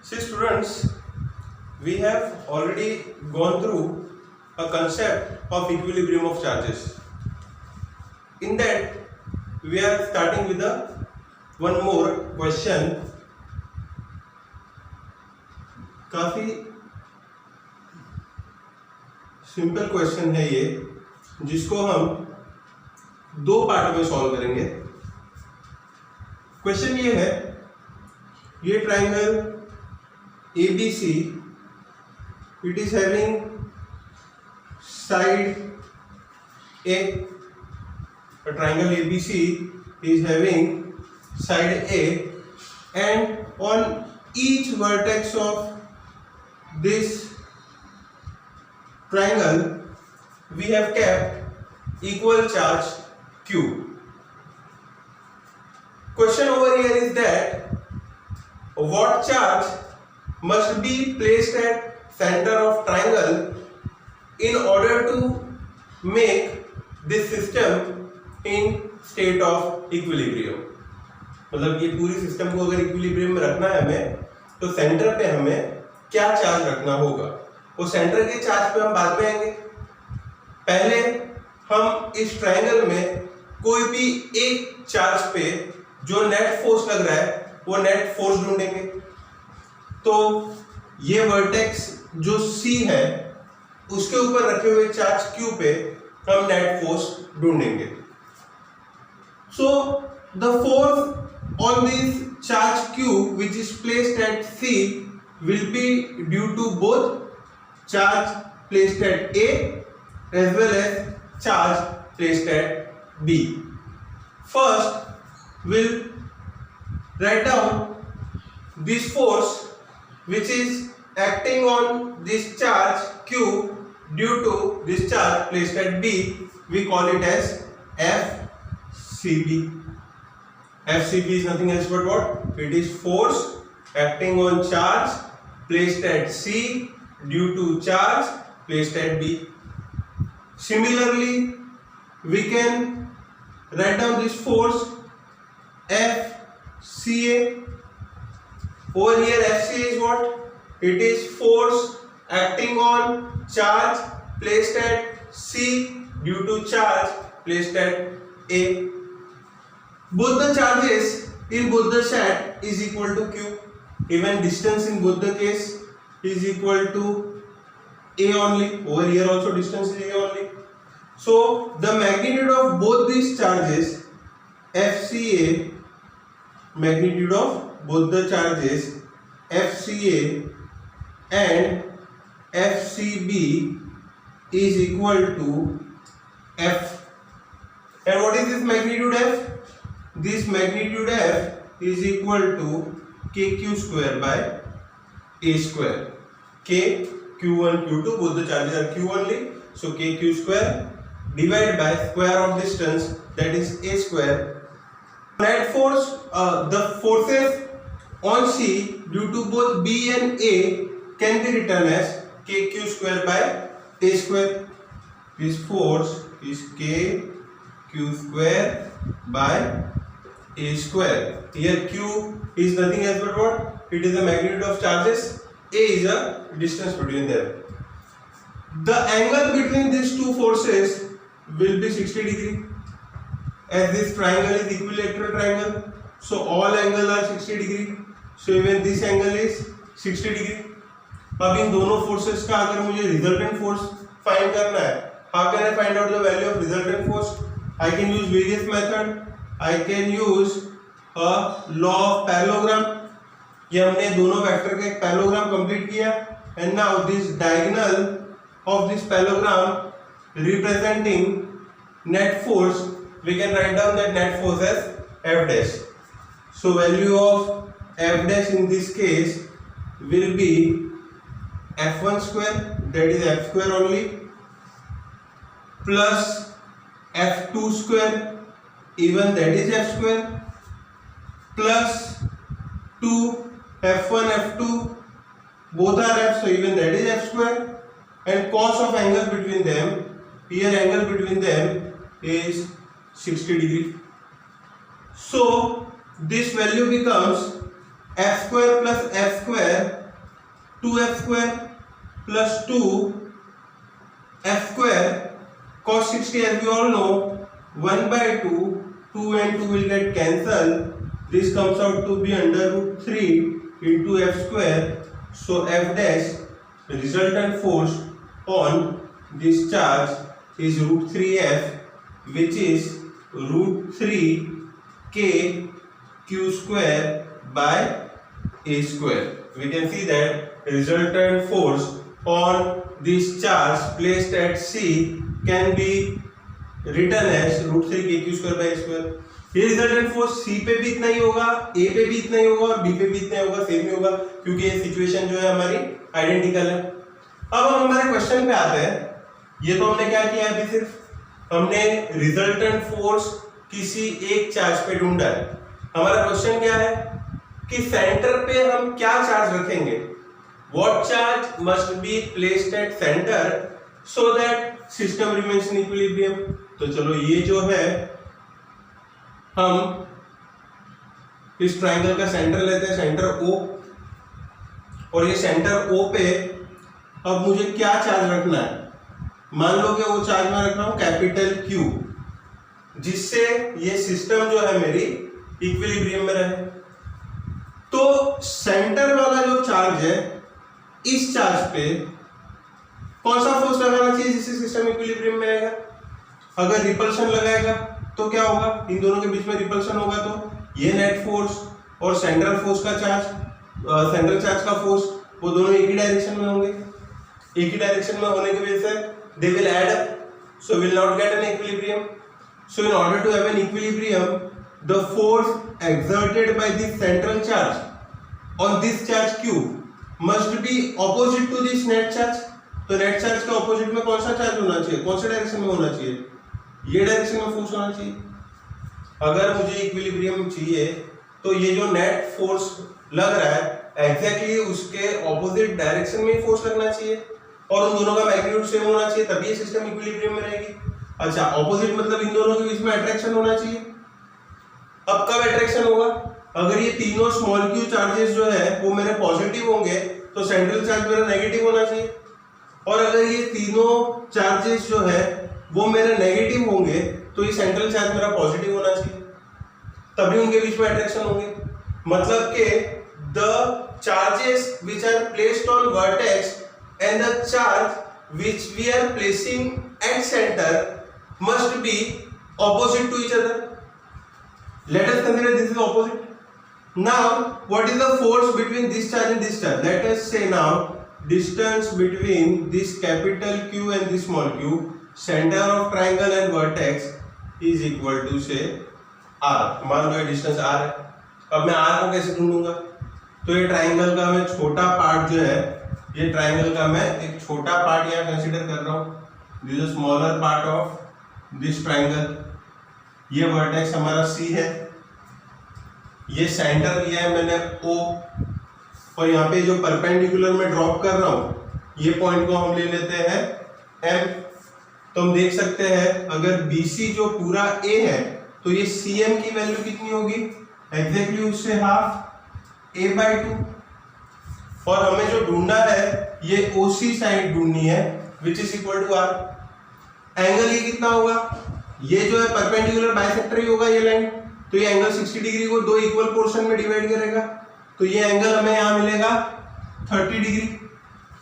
See students, we have already gone through a concept of equilibrium of charges. In that, we are starting with one more question. काफी simple question है ये, जिसको हम दो part में solve करेंगे. Question ये है, ये triangle ABC, it is having side A. A triangle ABC is having side A, and on each vertex of this triangle we have kept equal charge Q. Question over here is that what charge must be placed at center of triangle in order to make this system in state of equilibrium. मतलब ये पूरी system को अगर equilibrium में रखना है हमें, तो सेंटर पे हमें क्या चार्ज रखना होगा. वो सेंटर के चार्ज पे हम बाद में आएंगे. पहले हम इस ट्रायंगल में कोई भी एक चार्ज पे जो नेट फोर्स लग रहा है वो नेट फोर्स ढूंढेंगे. तो ये वर्टेक्स जो C है उसके ऊपर रखे हुए चार्ज Q पे हम नेट फोर्स ढूंढेंगे. So the force on this charge Q which is placed at C will be due to both charge placed at A as well as charge placed at B. First, we'll write down this force which is acting on this charge Q due to this charge placed at B. We call it as FCB. FCB is nothing else but what? It is force acting on charge placed at C due to charge placed at B. Similarly, we can write down this force FCA. Over here FCA is what? It is force acting on charge placed at C due to charge placed at A. Both the charges in both the set is equal to Q. Even distance in both the case is equal to A only. Over here also distance is A only. So the magnitude of both these charges, FCA, magnitude of both the charges FCA and FCB is equal to F. And what is this magnitude F? This magnitude F is equal to KQ square by A square. K, Q1, Q2, both the charges are Q only. So KQ square divided by square of distance, that is A square. Net force, the forces on C due to both B and A can be written as KQ square by A square. This force is KQ square by A square. Here Q is nothing else but what? It is the magnitude of charges. A is a distance between them. The angle between these two forces will be 60 degree. As this triangle is equilateral triangle, so all angles are 60 degree. So even this angle is 60 degree. अब इन दोनों forces का अगर मुझे resultant force find करना है, how can I find out the value of resultant force? I can use various method. I can use a law of parallelogram. ये हमने दोनों वेक्टर का एक पैरेललोग्राम कंप्लीट किया. And now this diagonal of this parallelogram representing net force, we can write down that net force as F dash. So value of F dash in this case will be F1 square, that is F square only, plus F2 square, even that is F square, plus 2 F1 F2, both are F, so even that is F square, and cos of angle between them, here angle between them is 60 degree. So this value becomes f square plus f square 2f² plus 2f square cos 60, as we all know, 1/2, 2 and 2 will get cancelled. This comes out to be under root 3 into f square. So f dash, resultant force on this charge is root 3f, which is root 3 k q square by a square. We can see that resultant force on this charge placed at C can be written as root 3 k q square by a square. ये resultant force सी पे भी इतना ही होगा, ए पे भी इतना ही होगा और बी पे भी इतना ही होगा, सेम ही होगा, क्योंकि ये सिचुएशन जो है हमारी आइडेंटिकल है। अब हम हमारे क्वेश्चन पे आते हैं। ये तो हमने क्या किया है, अभी सिर्फ हमने रिजल्टेंट फोर्स किसी एक चार्ज पे ढूंढा है। हमारा क्वेश्चन क्या है कि सेंटर पे हम क्या चार्ज रखेंगे, what charge must be placed at centre so that system remains in equilibrium. तो चलो ये जो है हम इस ट्राइंगल का सेंटर लेते हैं, सेंटर O, और ये सेंटर O पे अब मुझे क्या चार्ज रखना है। मान लो कि वो चार्ज मैं रख रहा हूं कैपिटल Q, जिससे ये सिस्टम जो है मेरी इक्विलिब्रियम में रहे। तो सेंटर वाला जो चार्ज है, इस चार्ज पे कौन सा फोर्स लगाना चाहिए जिससे सिस्टम इक्विलिब्रियम में रहेगा। अगर रिपल्शन लगाएगा तो क्या होगा, इन दोनों के बीच में रिपल्शन होगा, तो ये नेट फोर्स और सेंट्रल फोर्स का चार्ज, सेंट्रल चार्ज का फोर्स, वो दोनों एक ही डायरेक्शन में होंगे। एक ही डायरेक्शन में होने की वजह से they will add up, so will not get an equilibrium. So in order to have an equilibrium, the force exerted by this central charge on this charge Q must be opposite to this net charge. तो net charge के opposite में कौन सा charge होना चाहिए, कौन से direction में होना चाहिए, ये डायरेक्शन में फोर्स होना चाहिए। अगर मुझे इक्विलिब्रियम चाहिए तो ये जो नेट फोर्स लग रहा है एग्जैक्टली उसके ऑपोजिट डायरेक्शन में फोर्स लगना चाहिए और उन दोनों का मैग्नीट्यूड सेम होना चाहिए, तभी ये सिस्टम इक्विलिब्रियम में रहेगी। अच्छा, ऑपोजिट मतलब इन दोनों के बीच में अट्रैक्शन होना चाहिए। अब कब अट्रैक्शन होगा, अगर ये तीनों स्मॉल q चार्जेस जो है वो मेरे पॉजिटिव होंगे तो सेंट्रल चार्ज मेरा नेगेटिव होना चाहिए, और अगर ये तीनों चार्जेस जो है वो मेरे नेगेटिव होंगे तो ये सेंट्रल चार्ज मेरा पॉजिटिव होना चाहिए, तभी उनके बीच में अट्रैक्शन होंगे। मतलब कि the charges which are placed on vertex and the charge which we are placing at centre must be opposite to each other. Let us consider this is opposite. Now what is the force between this charge and this charge. Let us say now distance between this capital Q and this small q, center of triangle and vertex is equal to say r। मान लो ये distance r है। अब मैं r को कैसे ढूंढूंगा, तो ये triangle का मैं छोटा पार्ट जो है, ये ट्राइंगल का मैं एक छोटा पार्ट यहाँ कंसीडर कर रहा हूँ। This is smaller part of this triangle. ये वर्टेक्स हमारा C है, ये सेंटर लिया है मैंने O, और यहाँ पे जो परपेंडिकुलर में ड्रॉप कर रहा हूँ ये पॉइंट को हम ले लेते हैं M। तो हम देख सकते हैं अगर BC जो पूरा A है तो ये CM की वैल्यू कितनी होगी, एग्जैक्टली उससे हाफ A/2। और हमें जो ढूंढना है ये OC साइड ढूंढनी है which is equal to R। Angle ये कितना होगा, ये जो है परपेंडिकुलर बाइसेक्टर ही होगा ये लाइन, तो ये एंगल 60 डिग्री को दो इक्वल पोर्शन में डिवाइड करेगा, तो ये एंगल हमें यहाँ मिलेगा 30 डिग्री।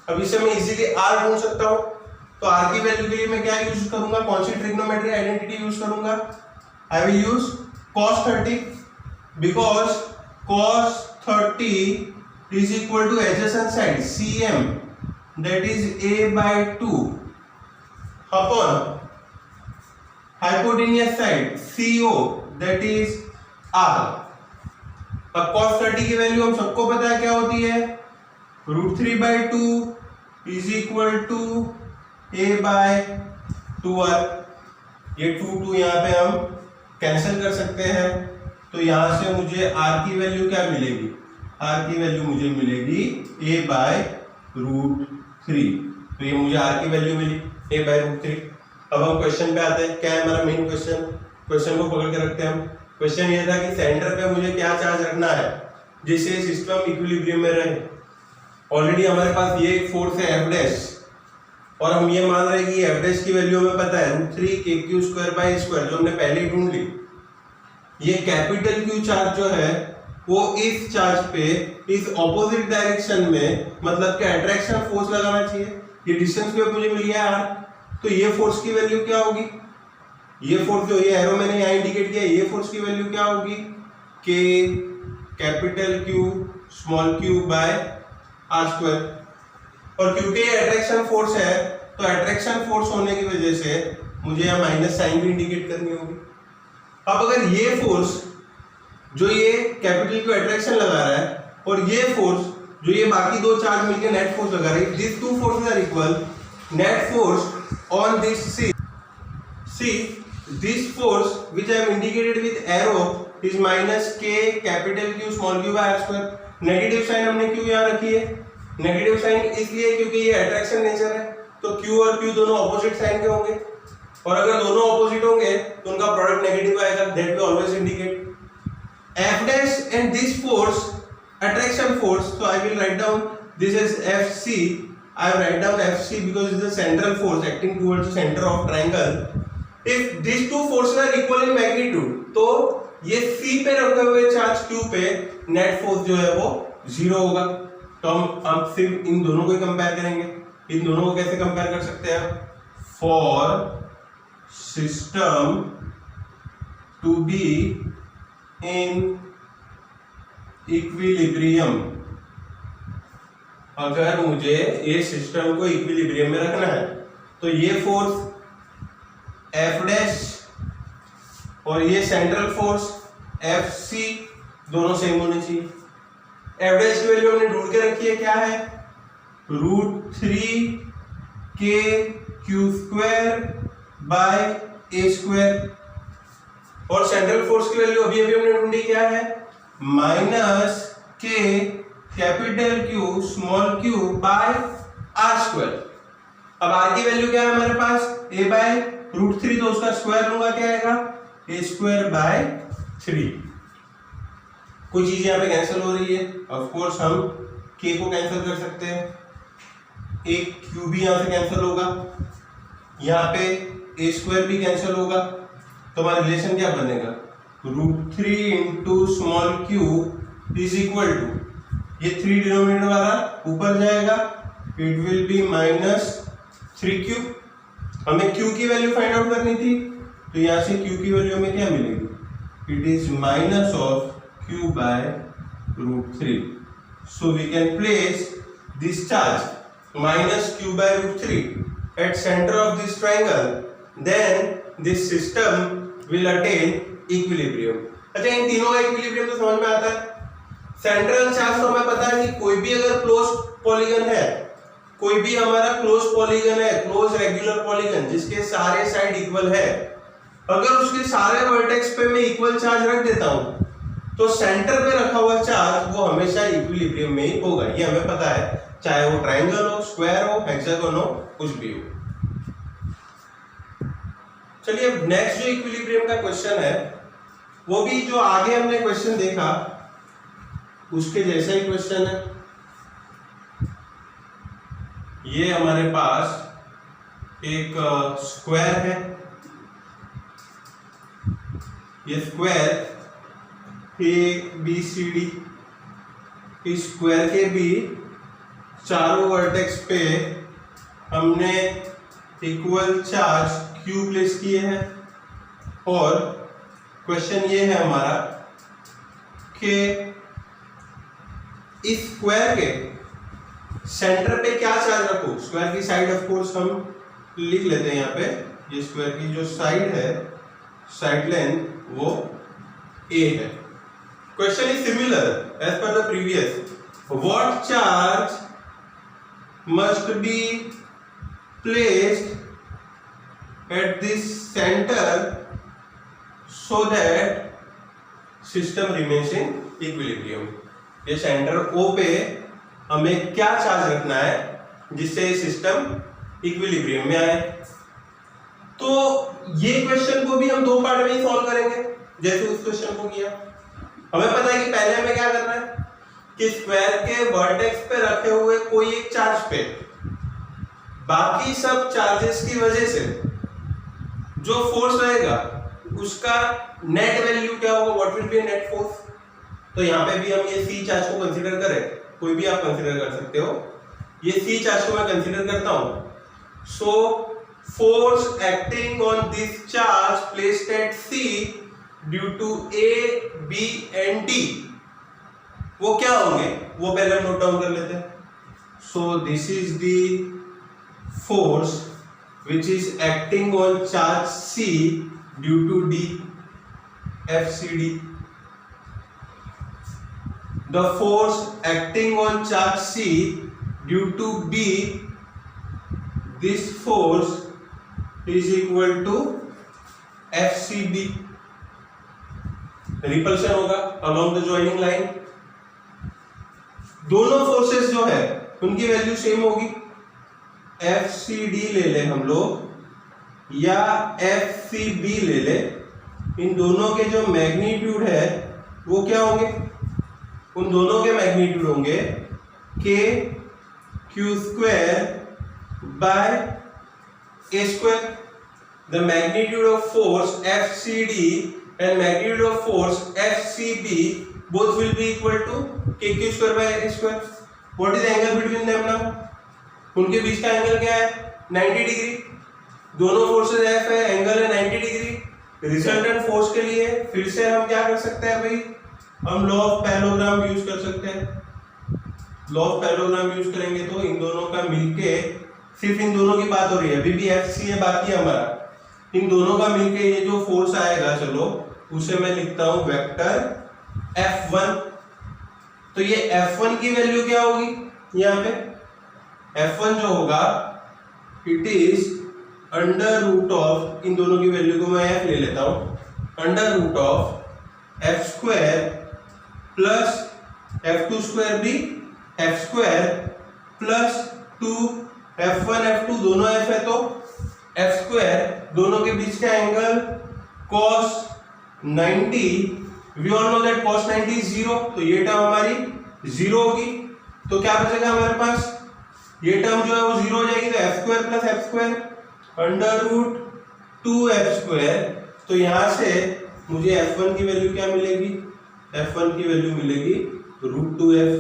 अब इससे मैं इजीली R ढूंढ सकता हूँ, तो R की वैल्यू के लिए मैं क्या यूज करूंगा, कौन सी ट्रिग्नोमेट्री आइडेंटिटी यूज करूंगा, I will use cos 30 because cos 30 is equal two adjacent side CM that is A/2 upon hypotenuse side CO that is R। अब cos 30 की वैल्यू हम सबको पता है क्या होती है, √3/2 इज इक्वल टू A/2R। ये 2 यहाँ पे हम कैंसिल कर सकते हैं, तो यहाँ से मुझे R की वैल्यू क्या मिलेगी, R की वैल्यू मुझे मिलेगी A/√3। तो ये मुझे R की वैल्यू मिली A/√3। अब हम क्वेश्चन पे आते हैं। क्या है हमारा मेन क्वेश्चन, क्वेश्चन को पकड़ के रखते हैं हम। क्वेश्चन ये था कि सेंटर पे मुझे क्या चार्ज रखना है जिससे सिस्टम इक्विलिब्रियम में रहे। ऑलरेडी हमारे पास ये एक फोर्स है एफ डैश, और हम ये मान रहे हैं कि एफ डैश की वैल्यू हमें पता है √3 kq² जो हमने पहले ही ढूंढ ली। ये कैपिटल क्यू चार्ज जो है वो इस चार्ज पे इस ऑपोजिट डायरेक्शन में मतलब कि अट्रैक्शन फोर्स लगाना चाहिए। ये डिस्टेंस पे मुझे मिल गया r, तो ये फोर्स की वैल्यू क्या होगी, ये फोर्स जो ये एरो मैंने यहाँ इंडिकेट किया, ये फोर्स की वैल्यू क्या होगी k capital Q small q by r²। और क्योंकि ये अट्रैक्शन फोर्स है तो अट्रैक्शन फोर्स होने की वजह से मुझे यहाँ माइनस साइन भी इंडिकेट करनी होगी। अब अगर ये फोर्स जो ये कैपिटल Q अट्रैक्शन लगा रहा है और ये फोर्स जो ये बाकी दो चार्ज मिलकर नेट फोर्स लगा रही है, this two forces are equal, net force on this C this force which I have indicated with arrow is minus k capital Q small q by r²। Negative sign हमने क्यों यहाँ रखी है, negative sign इसलिए क्योंकि ये attraction nature है, तो Q और Q दोनों ऑपोजिट साइन के होंगे, और अगर दोनों ऑपोजिट होंगे तो उनका प्रोडक्ट नेगेटिव आएगा। That we always indicate f dash and this force attraction force, so I will write down this is Fc. I write down Fc because it is the central force acting towards the center of triangle. If these two forces are equal in magnitude, तो ये C पे रखे हुए charge Q पे net force जो है वो 0 होगा। तो हम सिर्फ इन दोनों को ही कंपेयर करेंगे। इन दोनों को कैसे कंपेयर कर सकते हैं, for system to be in equilibrium, अगर मुझे ये सिस्टम को इक्विलिब्रियम में रखना है तो ये फोर्स F डैश और ये सेंट्रल फोर्स Fc दोनों सेम होने चाहिए। F डैश की वैल्यू हमने ढूंढ के रखी है, क्या है √3kq² बाय a², और सेंट्रल फोर्स की वैल्यू अभी अभी हमने ढूंढी, क्या है -k capital Q small q by r²। अब r की वैल्यू क्या है हमारे पास, a बाय √3, तो उसका स्क्वायर लूंगा, क्या आएगा a² बाय 3। कुछ चीजें यहाँ पे कैंसिल हो रही है, ऑफ कोर्स हम k को कैंसिल कर सकते हैं, एक q भी यहाँ से कैंसिल होगा, यहाँ पे a² भी कैंसिल होगा, तो हमारा रिलेशन क्या बनेगा, √3 into small q is equal to, ये 3 डिनोमिनेटर वाला ऊपर जाएगा, इट विल बी -3q। हमें q की वैल्यू फाइंड आउट करनी थी, तो यहाँ से q की वैल्यू हमें क्या मिलेगी, it is minus of q by √3। So we can place this charge -q by √3 at center of this triangle, then this system will attain equilibrium। अच्छा, इन तीनों का इक्विलिब्रियम तो समझ में आता है। सेंट्रल चार्ज तो हमें पता है कि कोई भी अगर क्लोज पॉलीगन है, कोई भी हमारा क्लोज पॉलीगन है, क्लोज रेगुलर पॉलीगन जिसके सारे साइड इक्वल है, अगर उसके सारे वर्टेक्स पे मैं इक्वल चार्ज रख देता हूं तो सेंटर पे रखा हुआ चार्ज वो हमेशा इक्विलिब्रियम में ही होगा, ये हमें पता है, चाहे वो ट्रायंगल हो, स्क्वायर हो, हेक्सागन हो, कुछ भी हो। चलिए अब नेक्स्ट जो इक्विलिब्रियम का क्वेश्चन है वो भी जो आगे हमने क्वेश्चन देखा उसके जैसा ही क्वेश्चन है। ये हमारे पास एक स्क्वायर है, ये स्क्वायर ABCD, इस स्क्वायर के भी चारों वर्टेक्स पे हमने इक्वल चार्ज Q प्लेस किए हैं, और क्वेश्चन ये है हमारा कि इस स्क्वायर के सेंटर पे क्या चार्ज रखूं। स्क्वायर की साइड ऑफ कोर्स हम लिख लेते हैं यहाँ पे, ये स्क्वायर की जो साइड है, साइड लेंथ वो A है। Question is similar as per the previous, what charge must be placed at this center so that system remains in equilibrium। ये सेंटर O पे हमें क्या चार्ज रखना है जिससे सिस्टम इक्विलिब्रियम में आए। तो ये क्वेश्चन को भी हम दो पार्ट में ही सॉल्व करेंगे जैसे उस क्वेश्चन को किया। हमें पता है कि पहले हमें क्या करना है, कि स्क्वायर के वर्टेक्स पे रखे हुए कोई एक चार्ज पे बाकी सब चार्जेस की वजह से जो फोर्स रहेगा उसका नेट वैल्यू क्या होगा, what will be net force. तो यहाँ पे भी हम ये सी चार्ज को कंसीडर करें, कोई भी आप कंसीडर कर सकते हो, ये सी चार्ज को मैं कंसीडर करता हूं। So force acting on this charge placed at C due to A B and D, वो क्या होंगे वो पहले हम नोट डाउन कर लेते हैं। So this is the force which is acting on charge C due to D, FCD. The force acting on charge C due to B, this force is equal to FCB. Repulsion होगा along the joining line. दोनों forces जो है उनकी value same होगी। FCD ले ले हम लोग या FCB ले ले, इन दोनों के जो मैग्नीट्यूड है वो क्या होंगे, उन दोनों के मैग्नीट्यूड होंगे K Q square by A square. The magnitude of force FCD and magnitude of force FCB both will be equal to K Q square by A square. What is angle between them now, उनके बीच का angle क्या है 90 degree. दोनों forces F है, angle है 90 degree. Resultant force के लिए फिर से हम क्या कर सकते हैं भाई, हम लॉ ऑफ पैरेललोग्राम यूज कर सकते हैं। लॉ ऑफ पैरेललोग्राम यूज करेंगे तो इन दोनों का मिलके, सिर्फ इन दोनों की बात हो रही है, अभी भी FC है बाकी हमारा, इन दोनों का मिलके ये जो फोर्स आएगा चलो उसे मैं लिखता हूं वेक्टर F1। तो ये F1 की वैल्यू क्या होगी यहाँ पे, F1 जो होगा it is under root of, इन दोनों की वैल्यू को मैं F ले लेता हूं, under root of F square plus F2 square भी F square plus 2 F1 F2 दोनों F है तो F स्क्वायर, दोनों के बीच का angle cos 90, we all know that cos 90 is 0, तो ये टर्म हमारी 0 होगी। तो क्या बचेगा हमारे पास, ये टर्म जो है वो 0 हो जाएगी, तो F square plus F square under root 2F square. तो यहां से मुझे F1 की वैल्यू क्या मिलेगी, F1 की वैल्यू मिलेगी root 2F,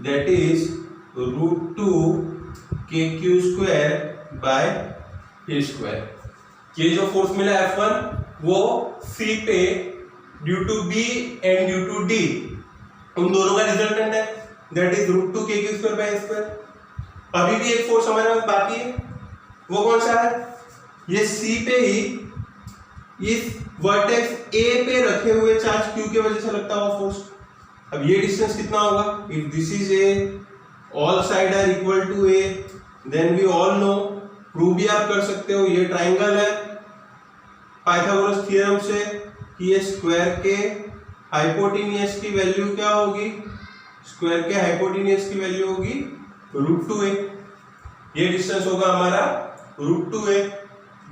that is root 2 KQ square by A square. ये जो फोर्स मिला F1 वो C पे due to B and due to D, उन दोनों का रिजल्टेंट है, that is root 2 KQ square by A square. अभी भी एक फोर्स हमारे पास बाकी है, वो कौन सा है, ये C पे ही इस वर्टेक्स A पे रखे हुए चार्ज Q के वजह से लगता हुआ फोर्स। अब ये डिस्टेंस कितना होगा, if this is A, all side are equal to A, then we all know, prove भी आप कर सकते हो, ये ट्राइंगल है पाइथागोरस थ्योरम से कि ये स्क्वायर के हाइपोटेनियस की वैल्यू क्या होगी, स्क्वायर के हाइपोटेनियस की वैल्यू होगी रूट 2A। ये डिस्टेंस होगा हमारा root 2A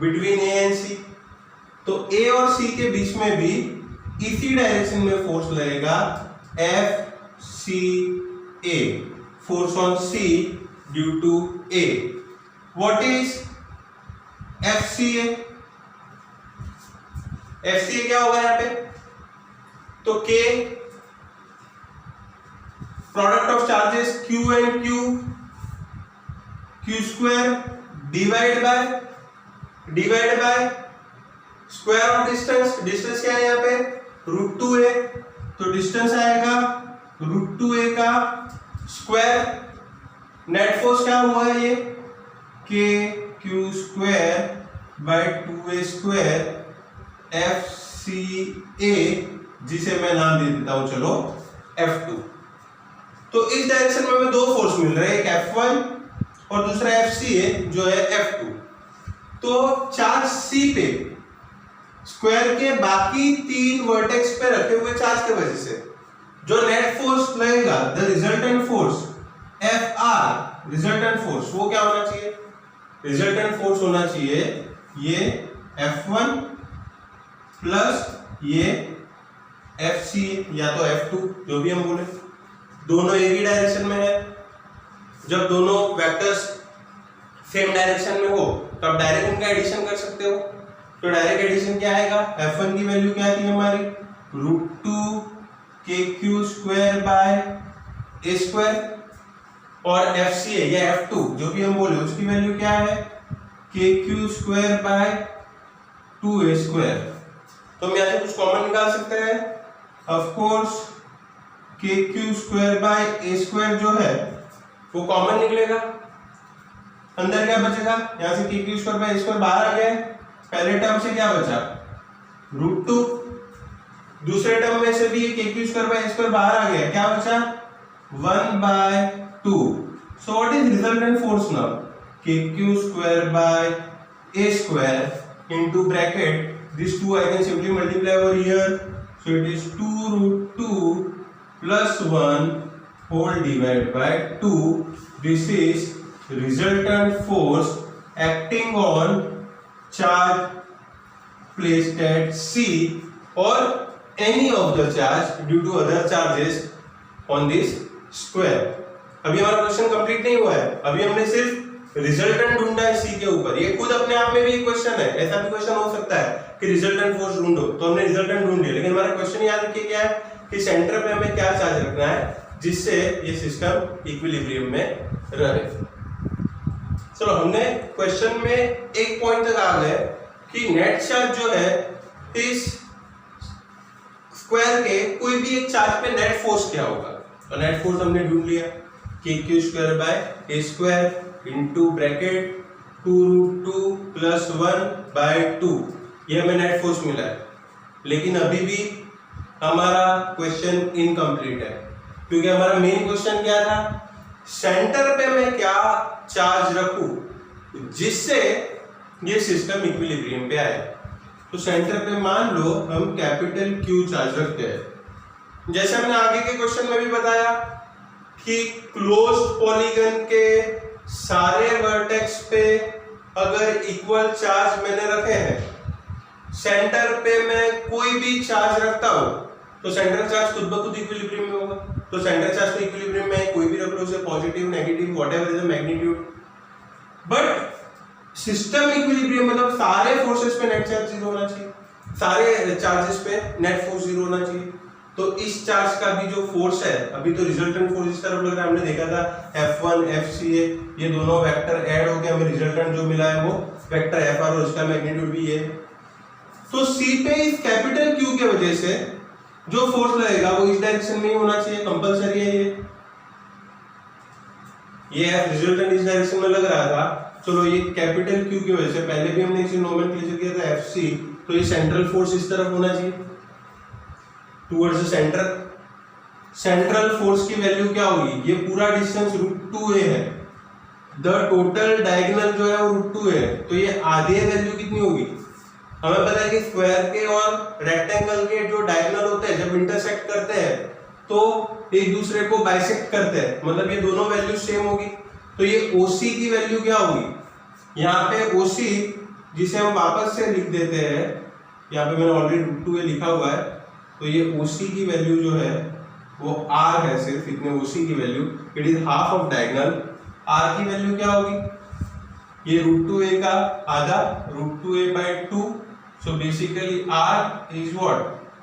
between A and C। तो A और C के बीच में भी इसी डायरेक्शन में फोर्स लगेगा FCA, force on C due to A। What is FCA, FCA क्या होगा यहाँ पे, तो K product of charges Q and Q square divide by square of distance. Distance क्या है यहाँ पे रूट 2A, तो डिस्टेंस आएगा रूट 2A का स्क्वायर। नेट फोर्स क्या हुआ है ये KQ square bye 2A square FCA, जिसे मैं नाम दे देता हूं चलो F2। तो इस डायरेक्शन में हमें दो फोर्स मिल रहे हैं, एक F1 और दूसरा FCA जो है F2। तो चार्ज C पे स्क्वायर के बाकी तीन वर्टेक्स पे रखे हुए चार्ज की वजह से जो नेट फोर्स लगेगा, the resultant force FR, resultant force वो क्या होना चाहिए, रिजल्टेंट फोर्स होना चाहिए ये F1 प्लस ये FC या तो F2 जो भी हम बोले। दोनों एक ही डायरेक्शन में है। जब दोनों वेक्टर्स सेम डायरेक्शन में हो तो आप डायरेक्ट उनका एडिशन कर सकते हो। तो डायरेक्ट एडिशन क्या आएगा, f1 की वैल्यू क्या थी हमारी, √2 kq² बाय a स्क्वायर, और FCA या F2 जो भी हम बोले उसकी वैल्यू क्या है, kq² बाय 2a²। तो हम यहाँ से कुछ कॉमन निकाल सकते हैं। Of course kq² bye a² जो है वो कॉमन निकलेगा। अंदर क्या बचेगा, यहाँ से kq² बाय a² बाहर आ गया, पहले टर्म से क्या बचा, √2। दूसरे टर्म में से भी kq² बाय a² बाहर आ गया, क्या बचा, 1/2। So what is resultant force now, kq² by a² into bracket, these two I can simply multiply over here, so it is 2√2 plus 1 whole divided by 2. This is resultant force acting on charge placed at C or any of the charge due to other charges on this square. अभी हमारा question complete नहीं हुआ है, अभी हमने सिर्फ resultant ढूंढा है सी के ऊपर। ये खुद अपने आप में भी एक क्वेश्चन है, ऐसा भी क्वेश्चन हो सकता है कि रिजल्टेंट फोर्स ढूंढो, तो हमने रिजल्टेंट ढूंढ लिया। लेकिन हमारा क्वेश्चन याद रखिए क्या है कि सेंटर पे हमें क्या चार्ज रखना है जिससे ये सिस्टम इक्विलिब्रियम में रहे। चलो हमने क्वेश्चन में एक पॉइंट तक आ गए कि नेट चार्ज जो है इस स्क्वायर के कोई भी एक चार्ज पे नेट फोर्स क्या होगा। तो नेट फोर्स हमने ढूंढ लिया, kq² bye a² into bracket 2√2 plus 1/2, ये हमें नेट फोर्स मिला है। लेकिन अभी भी हमारा क्वेश्चन इनकम्प्लीट है, क्योंकि हमारा मेन क्वेश्चन क्या था, सेंटर पे मैं क्या चार्ज रखूं जिससे ये सिस्टम इक्विलिब्रियम पे आए। तो सेंटर पे मान लो हम कैपिटल Q चार्ज रखते हैं। जैसे हमने आगे के क्वेश्चन में भी बताया कि क्लोज्ड पॉलीगन के सारे वर्टेक्स पे अगर इक्वल चार्ज मैंने रखे हैं, सेंटर पे मैं कोई भी चार्ज रखता हूं तो सेंटर चार्ज खुद ब खुद इक्विलिब्रियम में होगा। तो सेंटर चार्ज तो इक्विलिब्रियम में कोई भी रख लो, उसे positive negative whatever is the magnitude, but system equilibrium मतलब सारे फोर्सेस पे नेट चार्ज 0 होना चाहिए, सारे चार्जेस पे नेट फोर्स 0 होना चाहिए। तो इस चार्ज का भी जो फोर्स है, अभी तो रिजल्टेंट फोर्स इस तरफ लग रहा है, हमने देखा था F1 FCA, ये दोनों वेक्टर ऐड होके हमें रिजल्टेंट जो मिला है वो वेक्टर FR और इसका मैग्नीट्यूड भी ये। तो C पे इस कैपिटल Q के वजह से जो फोर्स लगेगा वो इस डायरेक्शन में ही होना चाहिए, कंपलसरी है ये रिजल्टेंट इस डायरेक्शन में लग रहा था। चलो ये कैपिटल Q की वजह से, पहले भी हमने इसे नोमेनक्लेचर किया था FC, तो ये सेंट्रल फोर्स इस तरफ होना चाहिए towards the centre. Central force की वैल्यू क्या होगी, ये पूरा डिस्टेंस √2a है, द टोटल डायगोनल जो है वो √2a है, तो ये आधी वैल्यू कितनी होगी, हमें पता है कि स्क्वायर के और रेक्टेंगल के जो डायगोनल होते हैं जब इंटरसेक्ट करते हैं तो एक दूसरे को बाइसेक्ट करते हैं, मतलब ये दोनों वैल्यू सेम होगी। तो ये OC की वैल्यू क्या होगी, यहाँ पे OC जिसे हम वापस से लिख देते हैं, यहाँ पे मैंने ऑलरेडी √2a लिखा हुआ है, तो ये OC की वैल्यू जो है वो R है, सिर्फ इतने OC की value, it is half of diagonal. R की वैल्यू क्या होगी, ये √2a का आधा, √2a/2, so basically R is what,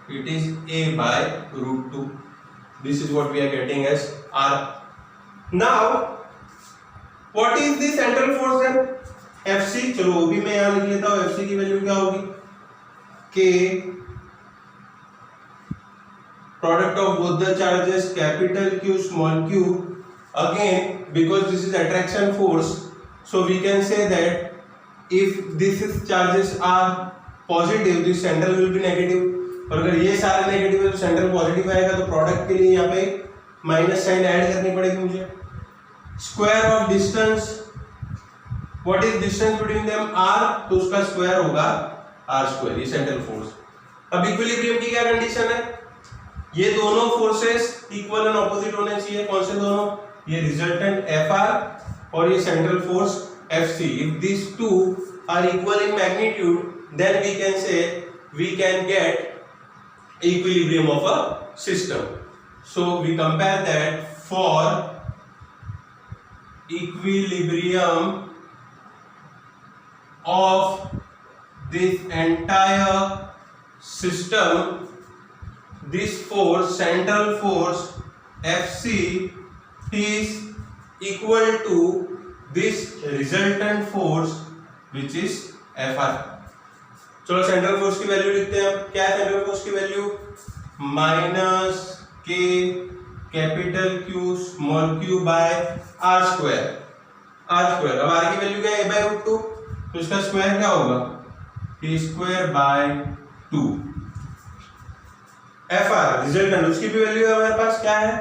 it is a by √2, this is what we are getting as R. Now what is the central force then, FC, चलो वो भी मैं यहाँ लिख लेता हूँ, FC की वैल्यू क्या होगी, K product of both the charges capital Q small q, again because this is attraction force, so we can say that if this is charges are positive, this central will be negative, और अगर ये सारे negative है तो central positive आएगा, तो product के लिए यहाँ पे माइनस साइन ऐड करनी पड़ेगी मुझे। Square of distance, what is distance between them r, तो उसका स्क्वायर होगा r², ये सेंट्रल फोर्स। अब इक्विलिब्रियम की क्या कंडीशन है, ये दोनों फोर्सेस इक्वल एंड ऑपोजिट होने चाहिए। कौन से दोनों, ये रिजल्टेंट Fr और ये central force Fc। If this two are equal in magnitude then we can get equilibrium of a system. So we compare that for equilibrium of this entire system, this force, central force Fc is equal to this resultant force which is Fr. चलो central force की value लिखते हैं। क्या है central force की value? Minus K capital Q small Q by R square. अब R की value क्या है? a/√2, तो इसका स्क्वायर क्या होगा? a² bye 2। Fr रिजल्टेंट, उसकी भी वैल्यू है हमारे पास, क्या है?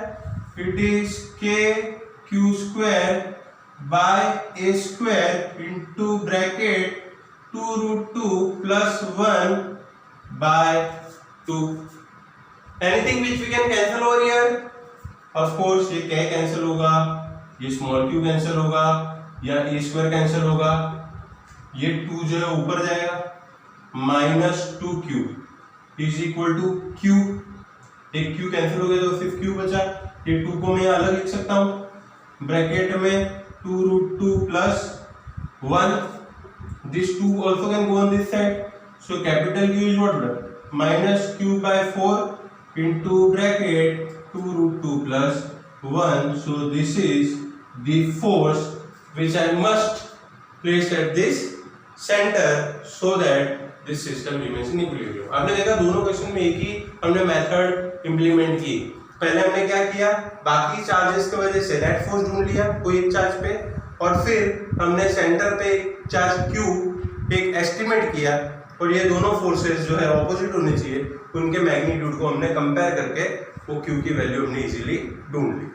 It is k² by a² into bracket 2√2 plus 1 by 2. Anything which we can cancel over here? Of course ये क्या कैंसिल होगा, ये स्मॉल क्यू कैंसिल होगा, या a² कैंसिल होगा, ये 2 जो है ऊपर जाएगा, -2q is equal to q। एक q कैंसिल हो गया तो सिर्फ q बचा। ये 2 को मैं अलग लिख सकता हूँ ब्रैकेट में 2√2 plus 1। This 2 also can go on this side. So capital Q is what? Minus q by 4 into bracket 2√2 plus 1. So this is the force which I must place at this center so that this system remains in equilibrium. आपने देखा दोनों question में एक ही हमने method implement की। पहले हमने क्या किया, बाकी चार्जेस की वजह से नेट फोर्स ढूंढ लिया कोई एक चार्ज पे, और फिर हमने सेंटर पे चार्ज Q एक एस्टिमेट किया, और ये दोनों फोर्सेस जो है ऑपोजिट होने चाहिए, उनके मैग्नीट्यूड को हमने कंपेयर करके वो Q की वैल्यू हमने इजीली ढूंढ ली।